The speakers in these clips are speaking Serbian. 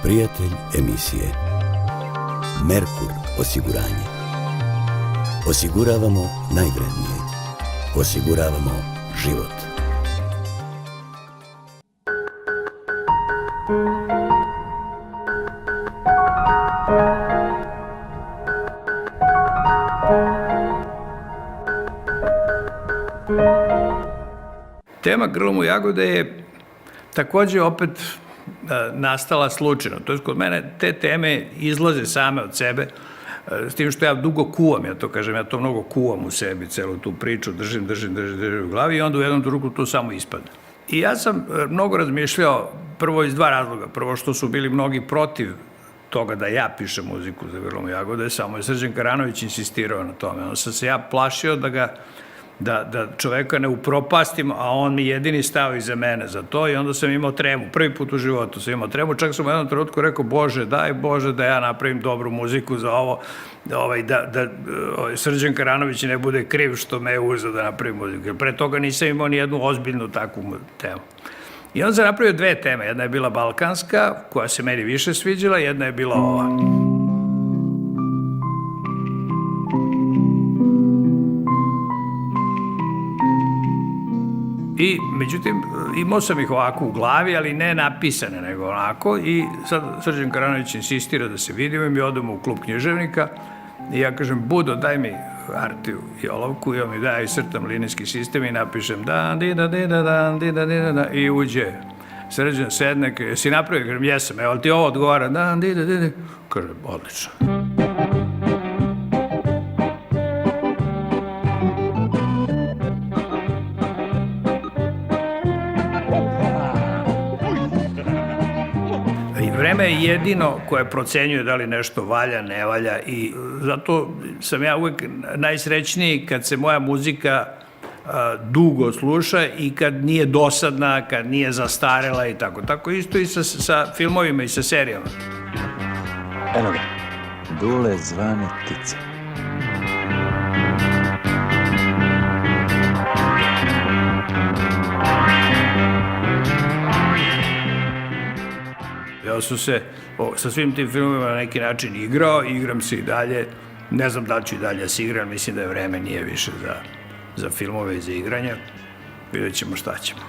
Prijatelj emisije Merkur osiguranje. Osiguravamo najvrednije. Osiguravamo život. Tema Grlom u jagode je takođe opet nastala slučajno. To je kod mene te teme izlaze same od sebe, s tim što ja dugo kuvam, ja to kažem, ja to mnogo kuvam u sebi, celu tu priču, držim u glavi i onda u jednom drugu to samo ispadne. I ja sam mnogo razmišljao, prvo iz dva razloga. Prvo što su bili mnogi protiv toga da ja pišem muziku za Grlom u jagode, samo je Srđan Karanović insistirao na tome. Onda sam se ja plašio da čoveka ne upropastim, a on mi jedini stao iza mene za to i onda sam imao tremu. Prvi put u životu sam imao tremu, čak sam u jednom trenutku rekao, Bože, daj Bože da ja napravim dobru muziku za ovo, da Srđan Karanović ne bude kriv što me je uzeo da napravim muziku. Jer pre toga nisam imao ni jednu ozbiljnu takvu temu. I onda sam napravio dve teme. Jedna je bila balkanska, koja se meni više sviđala, jedna je bila ova. I, međutim, imao sam ih ovako u glavi, ali ne napisane, nego onako. I sad Srđan Karanović insistira da se vidimo i mi odemo u klub književnika. I ja kažem, Budo, daj mi Artiju i olovku i on mi daje i crtam linijski sistem i napišem dan, i uđe. Srđan sedne, jesi napravio? Kažem, jesam, evo ti ovo odgovara, dan, kažem, odlično. Vreme je jedino koje procenjuje da li nešto valja, ne valja i zato sam ja uvek najsrećniji kad se moja muzika dugo sluša i kad nije dosadna, kad nije zastarela i tako. Tako isto i sa filmovima i sa serijama. Eno ga, Dule zvane Tica. Ja sam se sa svim tim filmovima na neki način igrao, igram se i dalje, ne znam da li ću i dalje se igram, mislim da je vreme nije više za filmove i za igranje, vidjet ćemo šta ćemo.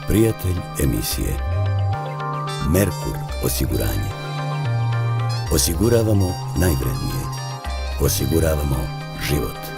Prijatelj emisije Merkur osiguranje. Osiguravamo najvrednije. Osiguravamo život.